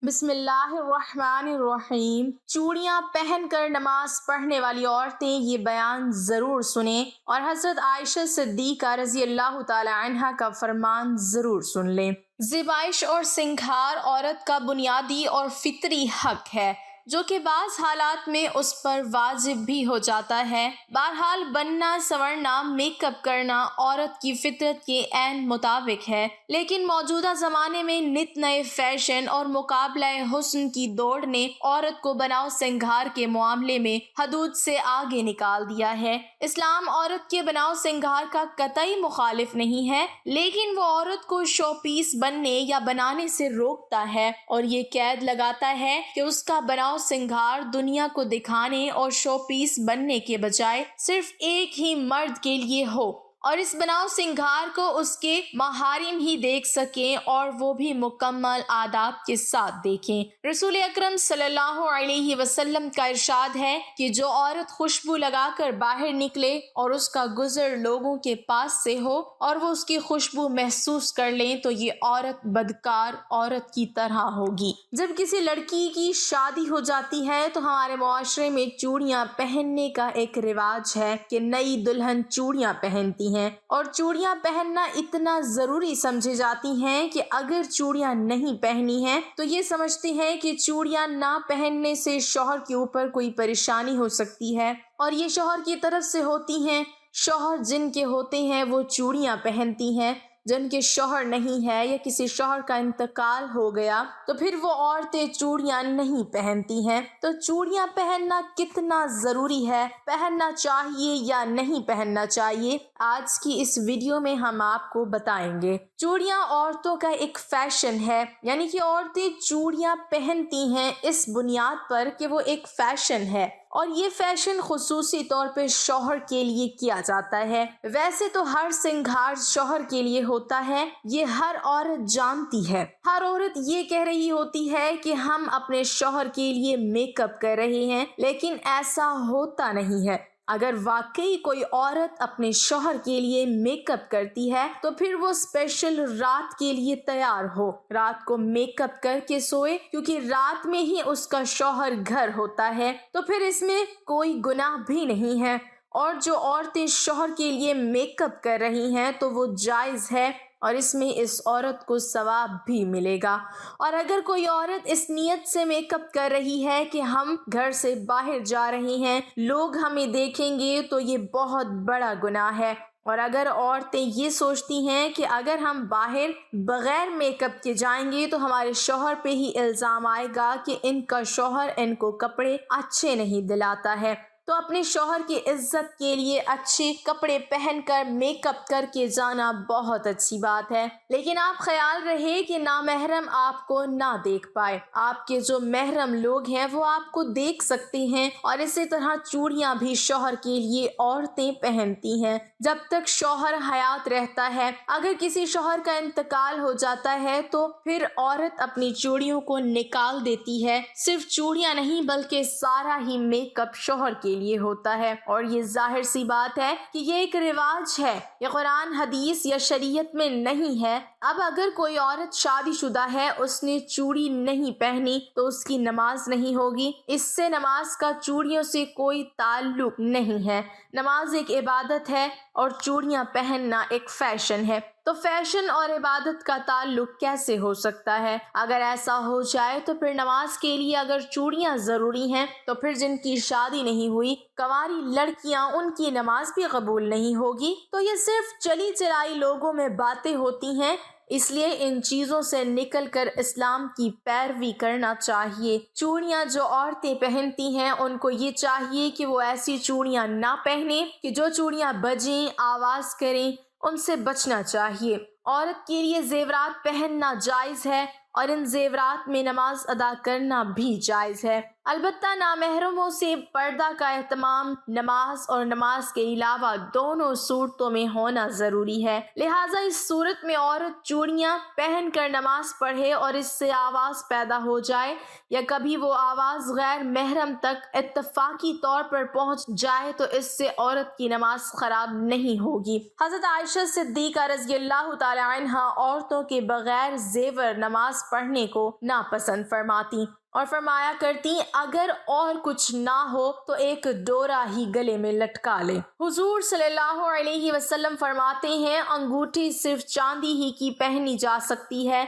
بسم اللہ الرحمن الرحیم۔ چوڑیاں پہن کر نماز پڑھنے والی عورتیں یہ بیان ضرور سنیں اور حضرت عائشہ صدیقہ رضی اللہ تعالی عنہا کا فرمان ضرور سن لیں۔ زیبائش اور سنگھار عورت کا بنیادی اور فطری حق ہے جو کہ بعض حالات میں اس پر واجب بھی ہو جاتا ہے۔ بہرحال بننا، سنورنا، میک اپ کرنا عورت کی فطرت کے عین مطابق ہے، لیکن موجودہ زمانے میں نت نئے فیشن اور مقابلہ حسن کی دوڑ نے عورت کو بناؤ سنگھار کے معاملے میں حدود سے آگے نکال دیا ہے۔ اسلام عورت کے بناؤ سنگھار کا قطعی مخالف نہیں ہے، لیکن وہ عورت کو شو پیس بننے یا بنانے سے روکتا ہے اور یہ قید لگاتا ہے کہ اس کا بناؤ سنگھار دنیا کو دکھانے اور شو پیس بننے کے بجائے صرف ایک ہی مرد کے لیے ہو اور اس بناؤ سنگھار کو اس کے محارم ہی دیکھ سکیں اور وہ بھی مکمل آداب کے ساتھ دیکھیں۔ رسول اکرم صلی اللہ علیہ وسلم کا ارشاد ہے کہ جو عورت خوشبو لگا کر باہر نکلے اور اس کا گزر لوگوں کے پاس سے ہو اور وہ اس کی خوشبو محسوس کر لیں تو یہ عورت بدکار عورت کی طرح ہوگی۔ جب کسی لڑکی کی شادی ہو جاتی ہے تو ہمارے معاشرے میں چوڑیاں پہننے کا ایک رواج ہے کہ نئی دلہن چوڑیاں پہنتی ہیں اور چوڑیاں پہننا اتنا ضروری سمجھی جاتی ہیں کہ اگر چوڑیاں نہیں پہنی ہیں تو یہ سمجھتی ہیں کہ چوڑیاں نہ پہننے سے شوہر کے اوپر کوئی پریشانی ہو سکتی ہے اور یہ شوہر کی طرف سے ہوتی ہیں۔ شوہر جن کے ہوتے ہیں وہ چوڑیاں پہنتی ہیں، جن کے شوہر نہیں ہے یا کسی شوہر کا انتقال ہو گیا تو پھر وہ عورتیں چوڑیاں نہیں پہنتی ہیں۔ تو چوڑیاں پہننا کتنا ضروری ہے، پہننا چاہیے یا نہیں پہننا چاہیے، آج کی اس ویڈیو میں ہم آپ کو بتائیں گے۔ چوڑیاں عورتوں کا ایک فیشن ہے، یعنی کہ عورتیں چوڑیاں پہنتی ہیں اس بنیاد پر کہ وہ ایک فیشن ہے اور یہ فیشن خصوصی طور پہ شوہر کے لیے کیا جاتا ہے۔ ویسے تو ہر سنگھار شوہر کے لیے ہوتا ہے، یہ ہر عورت جانتی ہے۔ ہر عورت یہ کہہ رہی ہوتی ہے کہ ہم اپنے شوہر کے لیے میک اپ کر رہے ہیں، لیکن ایسا ہوتا نہیں ہے۔ اگر واقعی کوئی عورت اپنے شوہر کے لیے میک اپ کرتی ہے تو پھر وہ اسپیشل رات کے لیے تیار ہو، رات کو میک اپ کر کے سوئے، کیونکہ رات میں ہی اس کا شوہر گھر ہوتا ہے، تو پھر اس میں کوئی گناہ بھی نہیں ہے۔ اور جو عورتیں شوہر کے لیے میک اپ کر رہی ہیں تو وہ جائز ہے اور اس میں اس عورت کو ثواب بھی ملے گا۔ اور اگر کوئی عورت اس نیت سے میک اپ کر رہی ہے کہ ہم گھر سے باہر جا رہے ہیں، لوگ ہمیں دیکھیں گے، تو یہ بہت بڑا گناہ ہے۔ اور اگر عورتیں یہ سوچتی ہیں کہ اگر ہم باہر بغیر میک اپ کے جائیں گے تو ہمارے شوہر پہ ہی الزام آئے گا کہ ان کا شوہر ان کو کپڑے اچھے نہیں دلاتا ہے، تو اپنے شوہر کی عزت کے لیے اچھے کپڑے پہن کر میک اپ کر کے جانا بہت اچھی بات ہے، لیکن آپ خیال رہے کہ نامحرم آپ کو نہ دیکھ پائے۔ آپ کے جو محرم لوگ ہیں وہ آپ کو دیکھ سکتے ہیں۔ اور اسی طرح چوڑیاں بھی شوہر کے لیے عورتیں پہنتی ہیں جب تک شوہر حیات رہتا ہے۔ اگر کسی شوہر کا انتقال ہو جاتا ہے تو پھر عورت اپنی چوڑیوں کو نکال دیتی ہے۔ صرف چوڑیاں نہیں بلکہ سارا ہی میک اپ شوہر کے لیے ہوتا ہے، اور یہ ظاہر سی بات ہے کہ یہ ایک رواج ہے، یہ قرآن حدیث یا شریعت میں نہیں ہے۔ اب اگر کوئی عورت شادی شدہ ہے، اس نے چوڑی نہیں پہنی تو اس کی نماز نہیں ہوگی۔ اس سے نماز کا چوڑیوں سے کوئی تعلق نہیں ہے۔ نماز ایک عبادت ہے اور چوڑیاں پہننا ایک فیشن ہے، تو فیشن اور عبادت کا تعلق کیسے ہو سکتا ہے؟ اگر ایسا ہو جائے تو پھر نماز کے لیے اگر چوڑیاں ضروری ہیں تو پھر جن کی شادی نہیں ہوئی، کنواری لڑکیاں، ان کی نماز بھی قبول نہیں ہوگی۔ تو یہ صرف چلی چلائی لوگوں میں باتیں ہوتی ہیں، اس لیے ان چیزوں سے نکل کر اسلام کی پیروی کرنا چاہیے۔ چوڑیاں جو عورتیں پہنتی ہیں ان کو یہ چاہیے کہ وہ ایسی چوڑیاں نہ پہنیں کہ جو چوڑیاں بجیں، آواز کریں، ان سے بچنا چاہیے۔ عورت کے لیے زیورات پہننا جائز ہے اور ان زیورات میں نماز ادا کرنا بھی جائز ہے۔ البتہ نامحرموں سے پردہ کا اہتمام نماز اور نماز کے علاوہ دونوں صورتوں میں ہونا ضروری ہے، لہٰذا اس صورت میں عورت چوڑیاں پہن کر نماز پڑھے اور اس سے آواز پیدا ہو جائے یا کبھی وہ آواز غیر محرم تک اتفاقی طور پر پہنچ جائے تو اس سے عورت کی نماز خراب نہیں ہوگی۔ حضرت عائشہ صدیقہ رضی اللہ تعالی عنہا عورتوں کے بغیر زیور نماز پڑھنے کو ناپسند فرماتی اور فرمایا کرتی اگر اور کچھ نہ ہو تو ایک ڈورا ہی گلے میں لٹکا لے۔ حضور صلی اللہ علیہ وسلم فرماتے ہیں انگوٹھی صرف چاندی ہی کی پہنی جا سکتی ہے،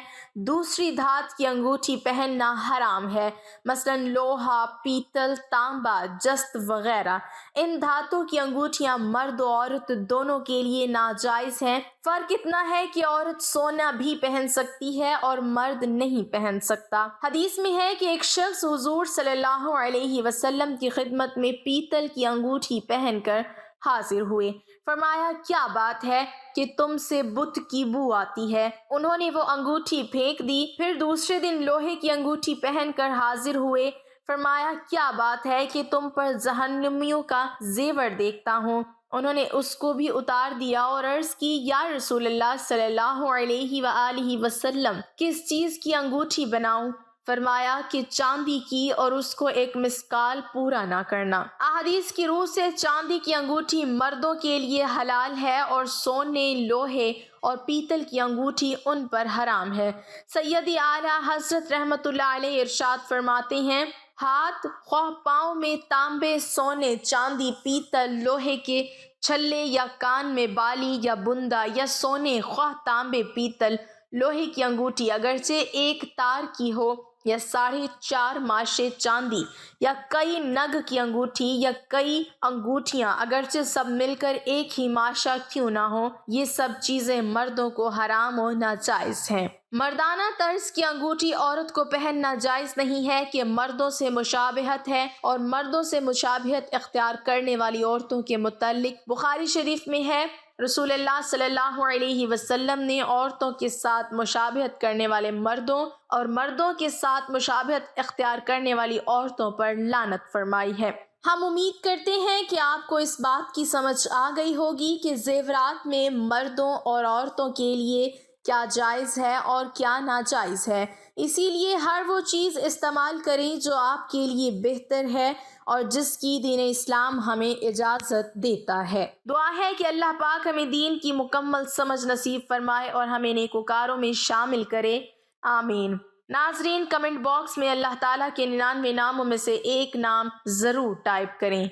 دوسری دھات کی انگوٹھی پہننا حرام ہے، مثلا لوہا، پیتل، تانبا، جست وغیرہ۔ ان دھاتوں کی انگوٹھیاں مرد و عورت دونوں کے لیے ناجائز ہیں۔ فرق اتنا ہے کہ عورت سونا بھی پہن سکتی ہے اور مرد نہیں پہن سکتا۔ حدیث میں ہے کہ ایک شخص حضور صلی اللہ علیہ وسلم کی خدمت میں پیتل کی انگوٹھی پہن کر حاضر ہوئے۔ فرمایا کیا بات ہے کہ تم سے بت کی بو آتی ہے؟ انہوں نے وہ انگوٹھی پھینک دی۔ پھر دوسرے دن لوہے کی انگوٹھی پہن کر حاضر ہوئے۔ فرمایا کیا بات ہے کہ تم پر جہنمیوں کا زیور دیکھتا ہوں؟ انہوں نے اس کو بھی اتار دیا اور عرض کی یا رسول اللہ صلی اللہ علیہ وآلہ وسلم کس چیز کی انگوٹھی بناؤں؟ فرمایا کہ چاندی کی اور اس کو ایک مسکال پورا نہ کرنا۔ احادیث کی روح سے چاندی کی انگوٹھی مردوں کے لیے حلال ہے اور سونے، لوہے اور پیتل کی انگوٹھی ان پر حرام ہے۔ سیدی اعلیٰ حضرت رحمت اللہ علیہ ارشاد فرماتے ہیں ہاتھ خواہ پاؤں میں تانبے، سونے، چاندی، پیتل، لوہے کے چھلے یا کان میں بالی یا بندہ یا سونے خواہ تانبے، پیتل، لوہے کی انگوٹھی اگرچہ ایک تار کی ہو یا 4.5 ماشے چاندی یا کئی نگ کی انگوٹھی یا کئی انگوٹھیاں اگرچہ سب مل کر ایک ہی ماشا کیوں نہ ہو، یہ سب چیزیں مردوں کو حرام و ناجائز ہیں۔ مردانہ طرز کی انگوٹھی عورت کو پہننا جائز نہیں ہے کہ مردوں سے مشابہت ہے، اور مردوں سے مشابہت اختیار کرنے والی عورتوں کے متعلق بخاری شریف میں ہے رسول اللہ صلی اللہ علیہ وسلم نے عورتوں کے ساتھ مشابہت کرنے والے مردوں اور مردوں کے ساتھ مشابہت اختیار کرنے والی عورتوں پر لعنت فرمائی ہے۔ ہم امید کرتے ہیں کہ آپ کو اس بات کی سمجھ آ گئی ہوگی کہ زیورات میں مردوں اور عورتوں کے لیے کیا جائز ہے اور کیا ناجائز ہے، اسی لیے ہر وہ چیز استعمال کریں جو آپ کے لیے بہتر ہے اور جس کی دین اسلام ہمیں اجازت دیتا ہے۔ دعا ہے کہ اللہ پاک ہمیں دین کی مکمل سمجھ نصیب فرمائے اور ہمیں نیکوکاروں میں شامل کرے، آمین۔ ناظرین کمنٹ باکس میں اللہ تعالیٰ کے 99 ناموں میں سے ایک نام ضرور ٹائپ کریں۔